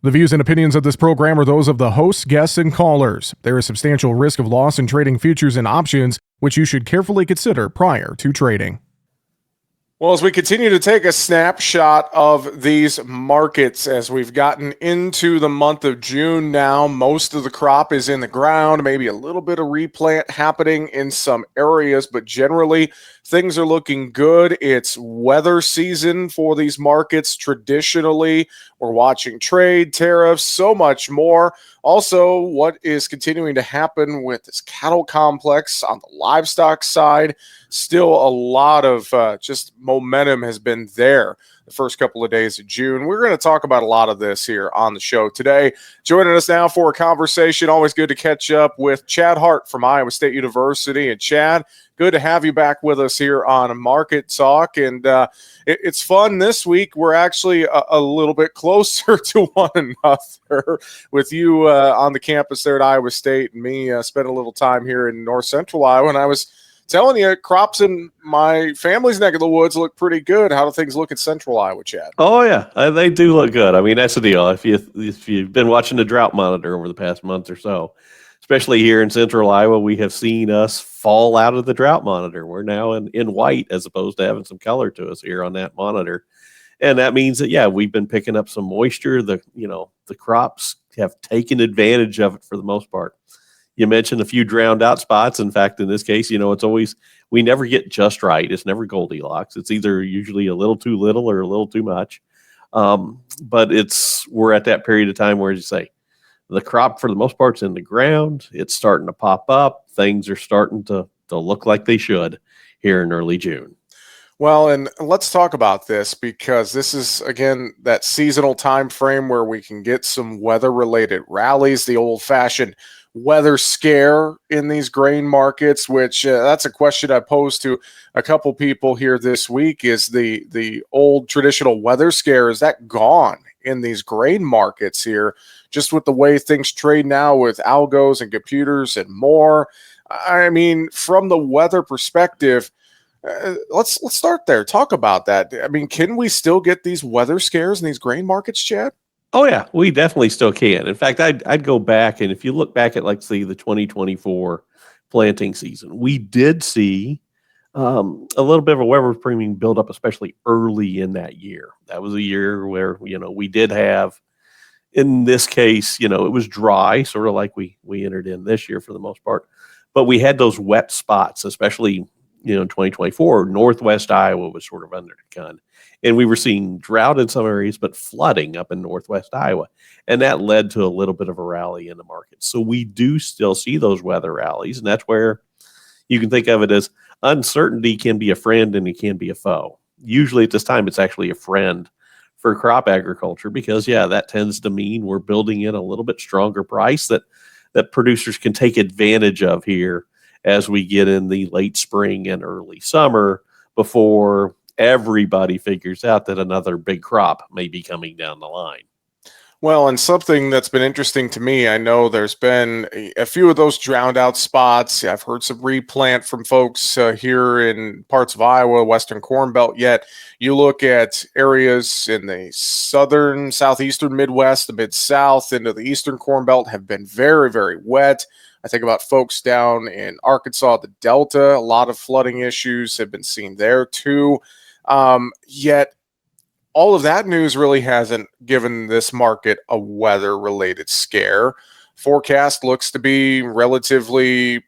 The views and opinions of this program are those of the hosts, guests, and callers. There is substantial risk of loss in trading futures and options, which you should carefully consider prior to trading. Well, as we continue to take a snapshot of these markets, as we've gotten into the month of June now, most of the crop is in the ground, maybe a little bit of replant happening in some areas, but generally things are looking good. It's weather season for these markets. Traditionally, we're watching trade, tariffs, so much more. Also, what is continuing to happen with this cattle complex on the livestock side. Still a lot of just momentum has been there the first couple of days of June. We're going to talk about a lot of this here on the show today. Joining us now for a conversation, always good to catch up with Chad Hart from Iowa State University. And Chad, good to have you back with us here on Market Talk. And it's fun this week. We're actually a little bit closer to one another with you on the campus there at Iowa State and me spent a little time here in north central Iowa. And I was telling you, crops in my family's neck of the woods look pretty good. How do things look in central Iowa, Chad? Oh, yeah, they do look good. I mean, that's the deal. If you've been watching the drought monitor over the past month or so, especially here in central Iowa, we have seen us fall out of the drought monitor. We're now in white as opposed to having some color to us here on that monitor. And that means that, yeah, we've been picking up some moisture. The crops have taken advantage of it for the most part. You mentioned a few drowned out spots. In fact, in this case, it's always, we never get just right. It's never Goldilocks. It's either usually a little too little or a little too much. But we're at that period of time where you say the crop for the most part's in the ground. It's starting to pop up. Things are starting to look like they should here in early June. Well, and let's talk about this because this is, again, that seasonal time frame where we can get some weather-related rallies, the old-fashioned weather scare in these grain markets, which that's a question I posed to a couple people here this week. Is the old traditional weather scare, is that gone in these grain markets here, just with the way things trade now with algos and computers and more? I mean, from the weather perspective, let's start there. Talk about that. I mean, can we still get these weather scares in these grain markets, Chad? Oh, yeah, we definitely still can. In fact, I'd go back, and if you look back at, like, say, the 2024 planting season, we did see a little bit of a weather premium build up, especially early in that year. That was a year where, we did have, in this case, it was dry, sort of like we entered in this year for the most part. But we had those wet spots, especially, in 2024, Northwest Iowa was sort of under the gun. And we were seeing drought in some areas, but flooding up in Northwest Iowa. And that led to a little bit of a rally in the market. So we do still see those weather rallies. And that's where you can think of it as uncertainty can be a friend and it can be a foe. Usually at this time, it's actually a friend for crop agriculture because, yeah, that tends to mean we're building in a little bit stronger price that producers can take advantage of here as we get in the late spring and early summer before everybody figures out that another big crop may be coming down the line. Well, and something that's been interesting to me, I know there's been a few of those drowned out spots. I've heard some replant from folks here in parts of Iowa, Western Corn Belt. Yet you look at areas in the southern, southeastern Midwest, the Mid-South, into the Eastern Corn Belt have been very, very wet. I think about folks down in Arkansas, the Delta, a lot of flooding issues have been seen there too. Yet all of that news really hasn't given this market a weather-related scare. Forecast looks to be relatively,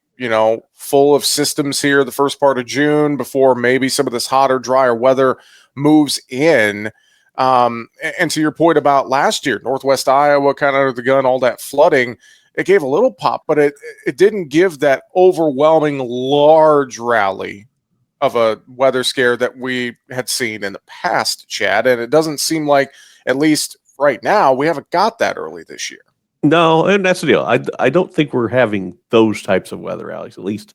full of systems here the first part of June before maybe some of this hotter, drier weather moves in. And to your point about last year, Northwest Iowa kind of under the gun, all that flooding, it gave a little pop, but it didn't give that overwhelming large rally of a weather scare that we had seen in the past, Chad. And it doesn't seem like, at least right now, we haven't got that early this year. No, and that's the deal. I don't think we're having those types of weather rallies. At least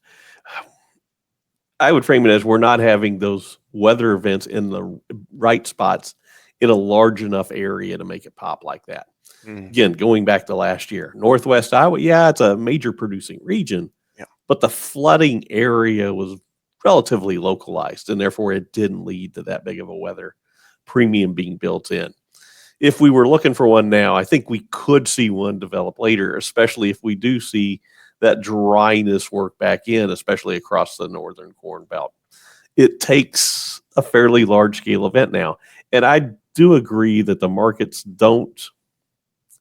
I would frame it as we're not having those weather events in the right spots in a large enough area to make it pop like that. Again, going back to last year, Northwest Iowa, yeah, it's a major producing region, but the flooding area was relatively localized, and therefore it didn't lead to that big of a weather premium being built in. if we were looking for one now, I think we could see one develop later, especially if we do see that dryness work back in, especially across the northern corn belt. It takes a fairly large scale event now. And I do agree that the markets don't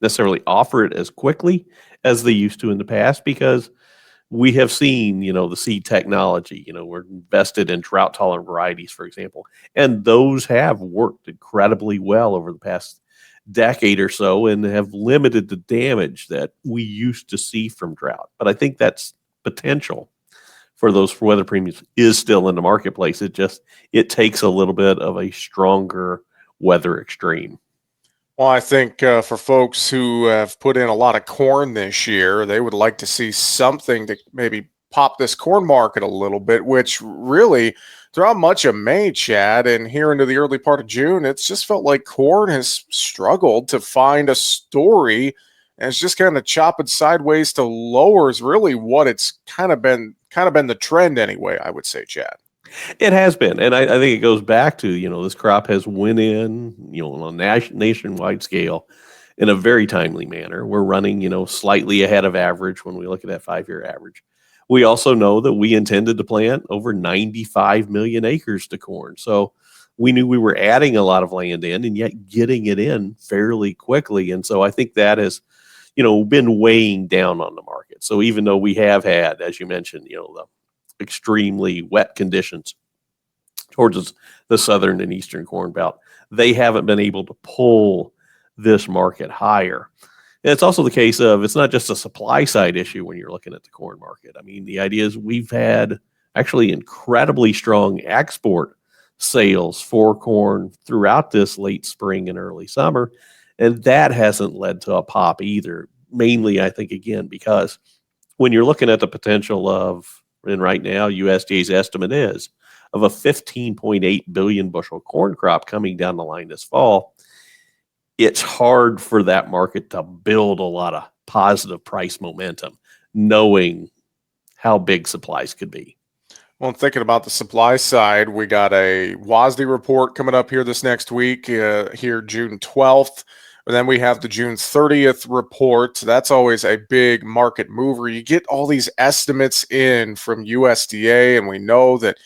necessarily offer it as quickly as they used to in the past, because we have seen, the seed technology, we're invested in drought tolerant varieties, for example, and those have worked incredibly well over the past decade or so and have limited the damage that we used to see from drought. But I think that's potential for those weather premiums is still in the marketplace. It takes a little bit of a stronger weather extreme. Well, I think for folks who have put in a lot of corn this year, they would like to see something to maybe pop this corn market a little bit, which really throughout much of May, Chad, and here into the early part of June, it's just felt like corn has struggled to find a story, and it's just kind of chopping sideways to lower is really what it's kind of been the trend anyway, I would say, Chad. It has been, and I think it goes back to, this crop has went in, on a nationwide scale in a very timely manner. We're running, slightly ahead of average when we look at that 5-year average. We also know that we intended to plant over 95 million acres to corn. So we knew we were adding a lot of land in and yet getting it in fairly quickly. And so I think that has, been weighing down on the market. So even though we have had, as you mentioned, the extremely wet conditions towards the southern and eastern corn belt, they haven't been able to pull this market higher. And it's also the case of, it's not just a supply side issue when you're looking at the corn market. I mean, the idea is we've had actually incredibly strong export sales for corn throughout this late spring and early summer, and that hasn't led to a pop either. Mainly, I think, again, because when you're looking at the potential of, and right now, USDA's estimate is of a 15.8 billion bushel corn crop coming down the line this fall, it's hard for that market to build a lot of positive price momentum, knowing how big supplies could be. Well, thinking about the supply side, we got a WASDE report coming up here this next week, here June 12th. And then we have the June 30th report. That's always a big market mover. You get all these estimates in from USDA, and we know that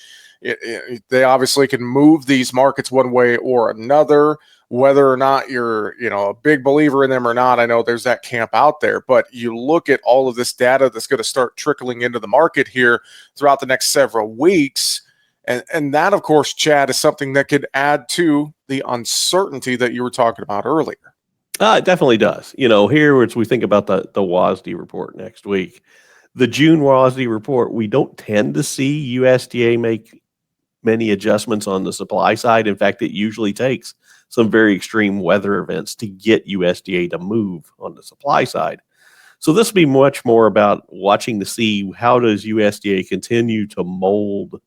they obviously can move these markets one way or another. Whether or not you're, a big believer in them or not, I know there's that camp out there. But you look at all of this data that's going to start trickling into the market here throughout the next several weeks. And that, of course, Chad, is something that could add to the uncertainty that you were talking about earlier. It definitely does. Here as we think about the WASDE report next week, the June WASDE report, we don't tend to see USDA make many adjustments on the supply side. In fact, it usually takes some very extreme weather events to get USDA to move on the supply side. So this will be much more about watching to see how does USDA continue to mold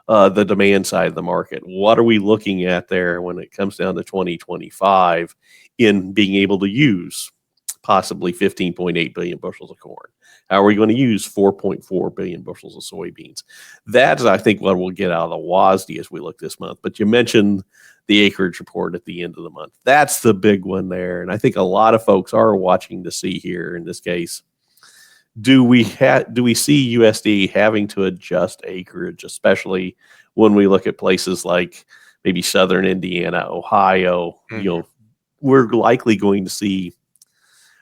the demand side of the market. What are we looking at there when it comes down to 2025 in being able to use possibly 15.8 billion bushels of corn? How are we going to use 4.4 billion bushels of soybeans? That's, I think, what we'll get out of the WASDE as we look this month. But you mentioned the acreage report at the end of the month. That's the big one there. And I think a lot of folks are watching to see here in this case, do we see USDA having to adjust acreage, especially when we look at places like maybe southern Indiana, Ohio? We're likely going to see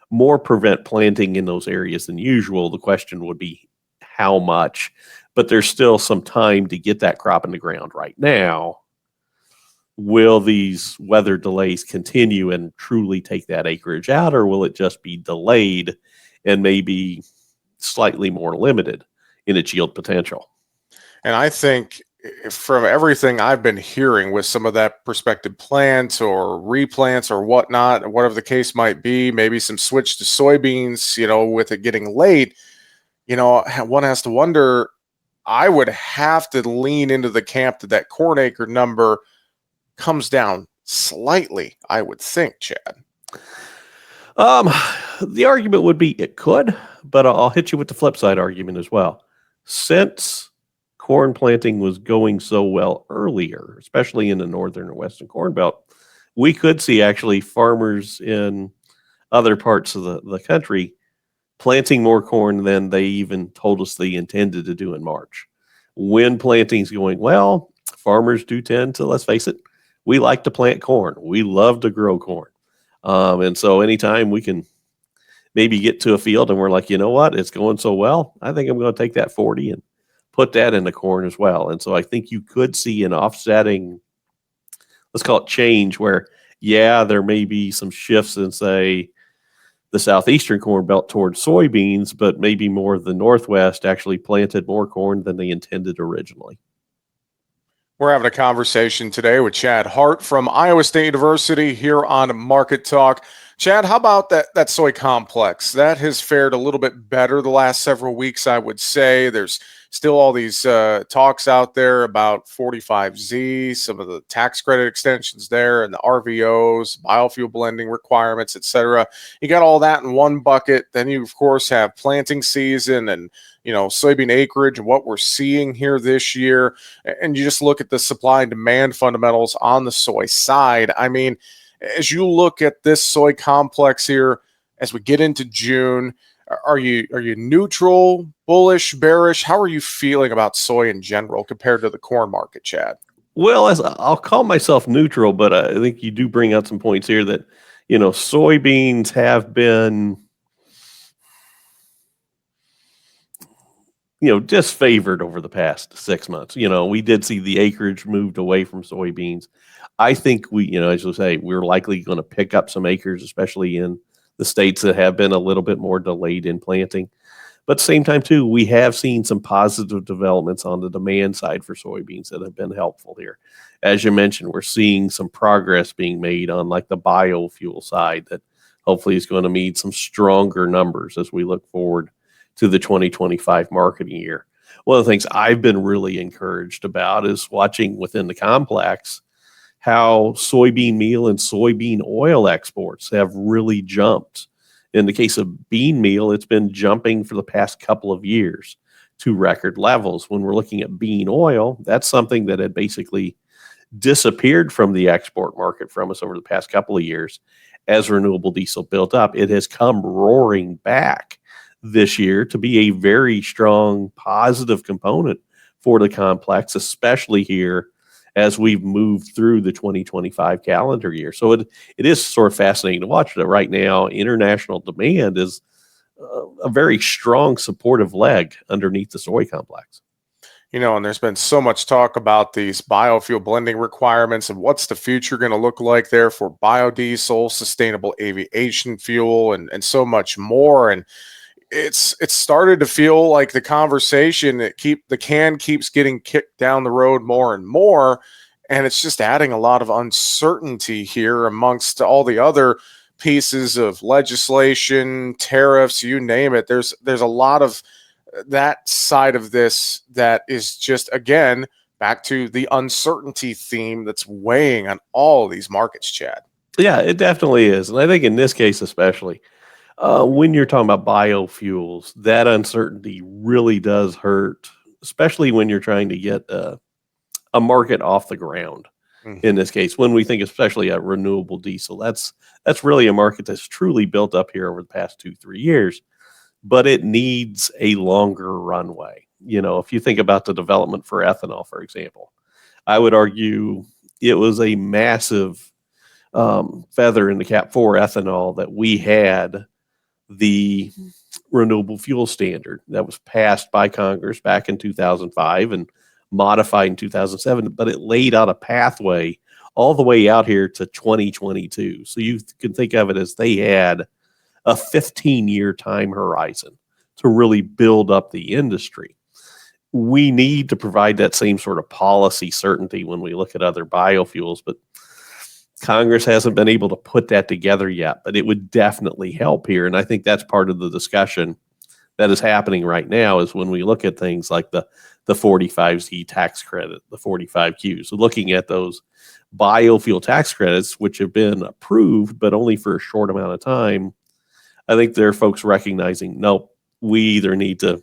more prevent planting in those areas than usual. The question would be how much, but there's still some time to get that crop in the ground right now. Will these weather delays continue and truly take that acreage out, or will it just be delayed and maybe slightly more limited in its yield potential? And I think from everything I've been hearing with some of that prospective plants or replants or whatnot, whatever the case might be, maybe some switch to soybeans, with it getting late, one has to wonder, I would have to lean into the camp that corn acre number comes down slightly, I would think, Chad. The argument would be it could, but I'll hit you with the flip side argument as well. Since corn planting was going so well earlier, especially in the northern and western corn belt, we could see actually farmers in other parts of the country planting more corn than they even told us they intended to do in March. When planting's going well, farmers do tend to, let's face it, we like to plant corn. We love to grow corn. And so anytime we can maybe get to a field and we're like, you know what, it's going so well, I think I'm going to take that 40 and put that in the corn as well. And so I think you could see an offsetting, let's call it change, where, yeah, there may be some shifts in, say, the southeastern corn belt towards soybeans, but maybe more of the Northwest actually planted more corn than they intended originally. We're having a conversation today with Chad Hart from Iowa State University here on Market Talk. Chad, how about that soy complex? That has fared a little bit better the last several weeks, I would say. There's still all these talks out there about 45Z, some of the tax credit extensions there, and the RVOs, biofuel blending requirements, et cetera. You got all that in one bucket. Then you, of course, have planting season and soybean acreage and what we're seeing here this year. And you just look at the supply and demand fundamentals on the soy side. I mean, as you look at this soy complex here, as we get into June, are you neutral, bullish, bearish? How are you feeling about soy in general compared to the corn market, Chad? Well, as I'll call myself neutral, but I think you do bring out some points here that, soybeans have been, disfavored over the past 6 months. We did see the acreage moved away from soybeans. I think as you say, we're likely going to pick up some acres, especially in the states that have been a little bit more delayed in planting. But at the same time, too, we have seen some positive developments on the demand side for soybeans that have been helpful here. As you mentioned, we're seeing some progress being made on like the biofuel side that hopefully is going to meet some stronger numbers as we look forward to the 2025 marketing year. One of the things I've been really encouraged about is watching within the complex how soybean meal and soybean oil exports have really jumped. In the case of bean meal, it's been jumping for the past couple of years to record levels. When we're looking at bean oil, that's something that had basically disappeared from the export market from us over the past couple of years. As renewable diesel built up, it has come roaring back this year to be a very strong positive component for the complex, especially here as we've moved through the 2025 calendar year. So it is sort of fascinating to watch that right now. International demand is a very strong supportive leg underneath the soy complex. And there's been so much talk about these biofuel blending requirements and what's the future going to look like there for biodiesel, sustainable aviation fuel, and so much more. And it's started to feel like the conversation the can keeps getting kicked down the road more and more, and it's just adding a lot of uncertainty here amongst all the other pieces of legislation, tariffs, you name it. There's a lot of that side of this that is just, again, back to the uncertainty theme that's weighing on all of these markets, Chad. Yeah, it definitely is. And I think in this case especially, when you're talking about biofuels, that uncertainty really does hurt, especially when you're trying to get a market off the ground. Mm-hmm. In this case, when we think especially at renewable diesel, that's really a market that's truly built up here over the past 2-3 years, but it needs a longer runway. If you think about the development for ethanol, for example, I would argue it was a massive feather in the cap for ethanol that we had the renewable fuel standard that was passed by Congress back in 2005 and modified in 2007, but it laid out a pathway all the way out here to 2022. So you can think of it as they had a 15-year time horizon to really build up the industry. We need to provide that same sort of policy certainty when we look at other biofuels, but Congress hasn't been able to put that together yet, but it would definitely help here. And I think that's part of the discussion that is happening right now is when we look at things like the 45Z tax credit, the 45Q. So looking at those biofuel tax credits, which have been approved, but only for a short amount of time, I think there are folks recognizing, nope, we either need to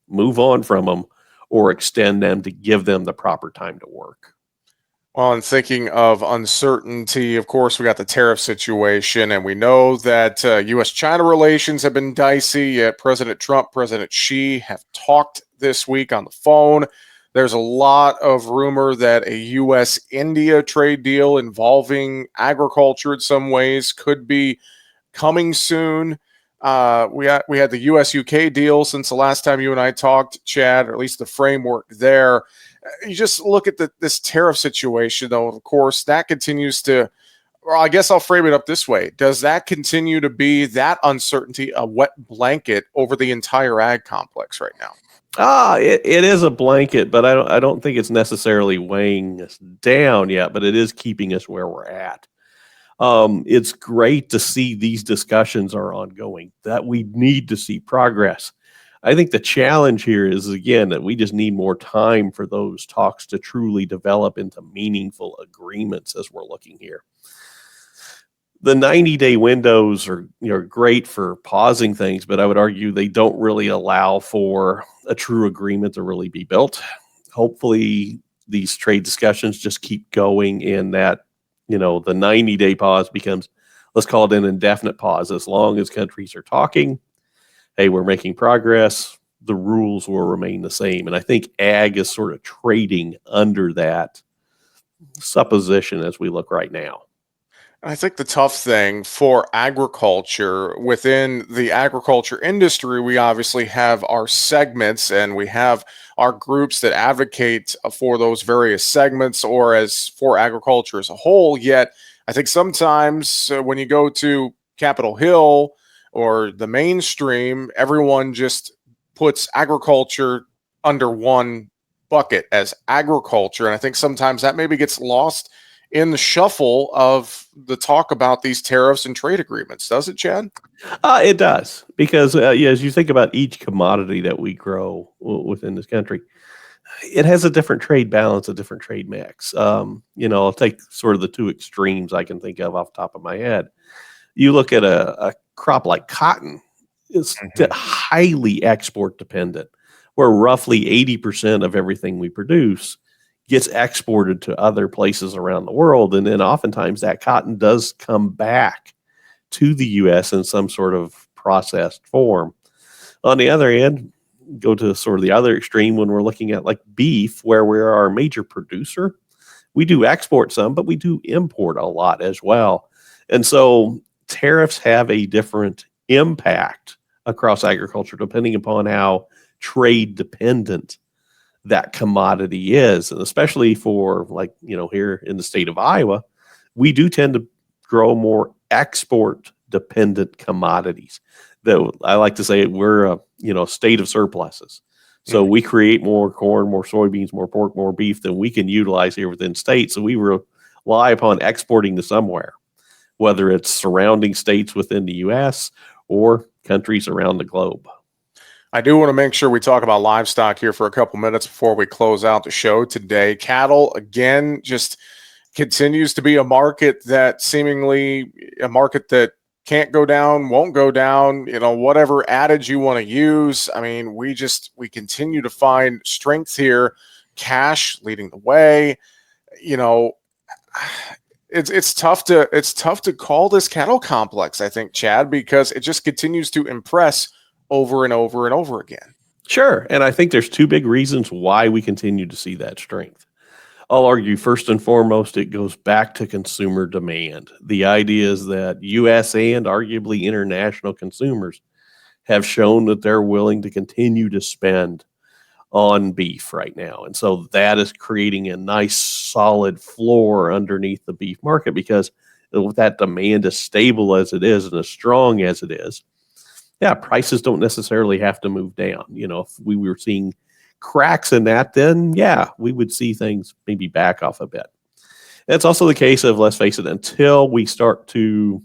move on from them or extend them to give them the proper time to work. Well, and thinking of uncertainty, of course, we got the tariff situation, and we know that U.S. China relations have been dicey. Yet President Trump, President Xi have talked this week on the phone. There's a lot of rumor that a U.S. India trade deal involving agriculture in some ways could be coming soon. We had the U.S. UK deal since the last time you and I talked, Chad, or at least the framework there. You just look at this tariff situation, though. Of course, that continues to. Well, I guess I'll frame it up this way: does that continue to be that uncertainty a wet blanket over the entire ag complex right now? It is a blanket, but I don't think it's necessarily weighing us down yet, but it is keeping us where we're at. It's great to see these discussions are ongoing, that we need to see progress. I think the challenge here is, again, that we just need more time for those talks to truly develop into meaningful agreements as we're looking here. The 90-day windows are great for pausing things, but I would argue they don't really allow for a true agreement to really be built. Hopefully, these trade discussions just keep going, and that the 90-day pause becomes, let's call it an indefinite pause. As long as countries are talking, hey, we're making progress, the rules will remain the same. And I think ag is sort of trading under that supposition as we look right now. I think the tough thing for agriculture within the agriculture industry, we obviously have our segments and we have our groups that advocate for those various segments or as for agriculture as a whole. Yet, I think sometimes when you go to Capitol Hill or the mainstream, everyone just puts agriculture under one bucket as agriculture. And I think sometimes that maybe gets lost in the shuffle of the talk about these tariffs and trade agreements, does it, Chad? It does, because as you think about each commodity that we grow within this country, it has a different trade balance, a different trade mix. I'll take sort of the two extremes I can think of off the top of my head. You look at a crop like cotton, it's highly export dependent, where roughly 80% of everything we produce gets exported to other places around the world. And then oftentimes that cotton does come back to the U.S. in some sort of processed form. On the other hand, go to sort of the other extreme when we're looking at like beef, where we're our major producer. We do export some, but we do import a lot as well. And so tariffs have a different impact across agriculture depending upon how trade dependent that commodity is. And especially for here in the state of Iowa, we do tend to grow more export dependent commodities. Though I like to say we're a state of surpluses. So we create more corn, more soybeans, more pork, more beef than we can utilize here within state. So we rely upon exporting to somewhere, whether it's surrounding states within the U.S. or countries around the globe. I do want to make sure we talk about livestock here for a couple minutes before we close out the show today. Cattle, again, just continues to be a market that can't go down, won't go down, whatever adage you want to use. I mean, we continue to find strength here, cash leading the way. It's tough to call this cattle complex, I think, Chad, because it just continues to impress over and over and over again. Sure. And I think there's two big reasons why we continue to see that strength. I'll argue first and foremost, it goes back to consumer demand. The idea is that U.S. and arguably international consumers have shown that they're willing to continue to spend on beef right now. And so that is creating a nice solid floor underneath the beef market, because with that demand as stable as it is and as strong as it is, prices don't necessarily have to move down. If we were seeing cracks in that, then we would see things maybe back off a bit. It's also the case of, let's face it, until we start to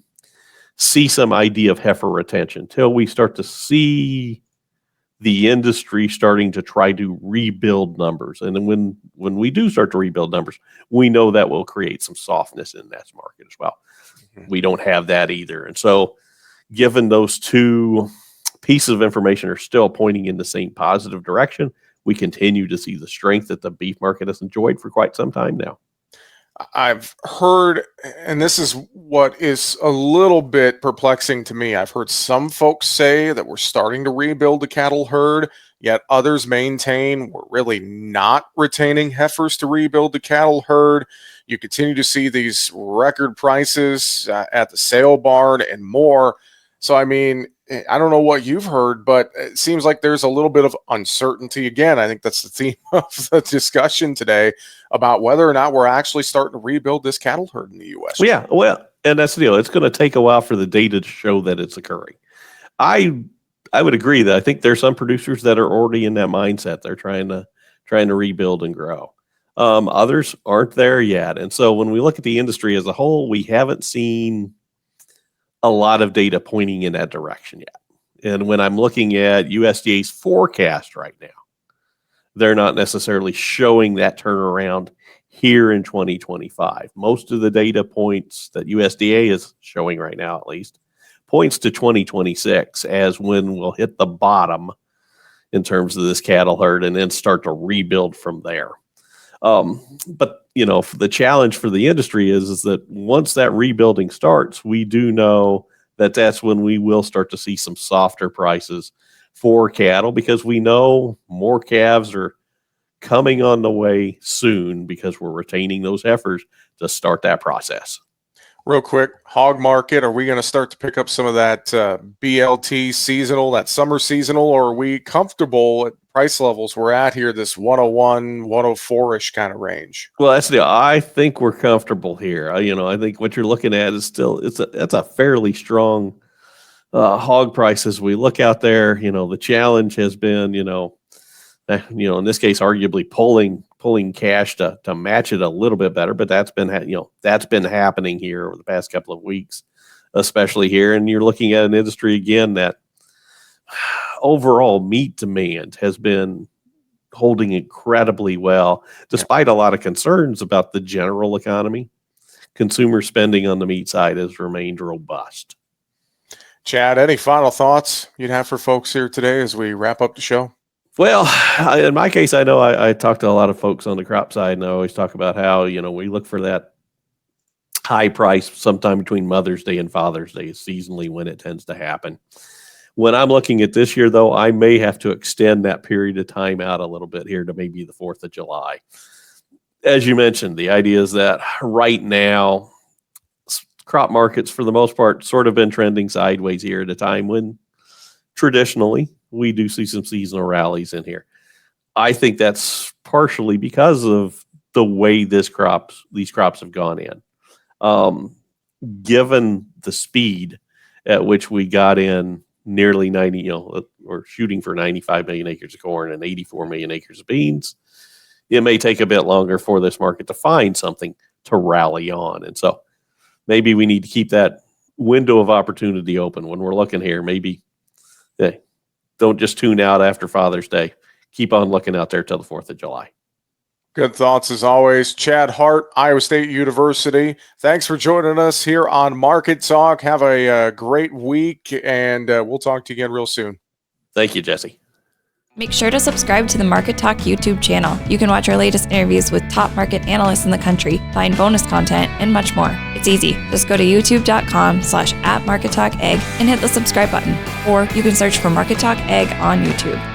see some idea of heifer retention, until we start to see the industry starting to try to rebuild numbers. And then when we do start to rebuild numbers, we know that will create some softness in that market as well. We don't have that either. And so given those two pieces of information are still pointing in the same positive direction, we continue to see the strength that the beef market has enjoyed for quite some time now. I've heard, and this is what is a little bit perplexing to me. I've heard some folks say that we're starting to rebuild the cattle herd, yet others maintain we're really not retaining heifers to rebuild the cattle herd. You continue to see these record prices at the sale barn and more. So, I mean, I don't know what you've heard, but it seems like there's a little bit of uncertainty. Again, I think that's the theme of the discussion today about whether or not we're actually starting to rebuild this cattle herd in the U.S. Well, and that's the deal. It's going to take a while for the data to show that it's occurring. I would agree that I think there's some producers that are already in that mindset. They're trying to rebuild and grow. Others aren't there yet. And so when we look at the industry as a whole, we haven't seen a lot of data pointing in that direction yet. And when I'm looking at USDA's forecast right now, they're not necessarily showing that turnaround here in 2025. Most of the data points that USDA is showing right now, at least, points to 2026 as when we'll hit the bottom in terms of this cattle herd and then start to rebuild from there. But the challenge for the industry is that once that rebuilding starts, we do know that that's when we will start to see some softer prices for cattle, because we know more calves are coming on the way soon because we're retaining those heifers to start that process. Real quick, hog market, are we going to start to pick up some of that BLT seasonal, that summer seasonal, or are we comfortable at price levels we're at here, this 101, 104-ish kind of range? Well, that's the deal. I think we're comfortable here. I think what you're looking at is still, that's a fairly strong hog price as we look out there. The challenge has been, in this case, arguably pulling cash to match it a little bit better, but that's been happening here over the past couple of weeks, especially here. And you're looking at an industry again that overall meat demand has been holding incredibly well, despite a lot of concerns about the general economy. Consumer spending on the meat side has remained robust. Chad, any final thoughts you'd have for folks here today as we wrap up the show? Well, in my case, I know I talk to a lot of folks on the crop side, and I always talk about how, we look for that high price sometime between Mother's Day and Father's Day is seasonally when it tends to happen. When I'm looking at this year, though, I may have to extend that period of time out a little bit here to maybe the 4th of July. As you mentioned, the idea is that right now, crop markets, for the most part, sort of been trending sideways here at a time when traditionally we do see some seasonal rallies in here. I think that's partially because of the way these crops have gone in. Given the speed at which we got in nearly 90, or shooting for 95 million acres of corn and 84 million acres of beans, it may take a bit longer for this market to find something to rally on. And so maybe we need to keep that window of opportunity open when we're looking here. Maybe don't just tune out after Father's Day. Keep on looking out there till the 4th of July. Good thoughts as always. Chad Hart, Iowa State University. Thanks for joining us here on Market Talk. Have a great week, and we'll talk to you again real soon. Thank you, Jesse. Make sure to subscribe to the Market Talk YouTube channel. You can watch our latest interviews with top market analysts in the country, find bonus content, and much more. It's easy. Just go to youtube.com/@MarketTalkAg and hit the subscribe button. Or you can search for Market Talk Ag on YouTube.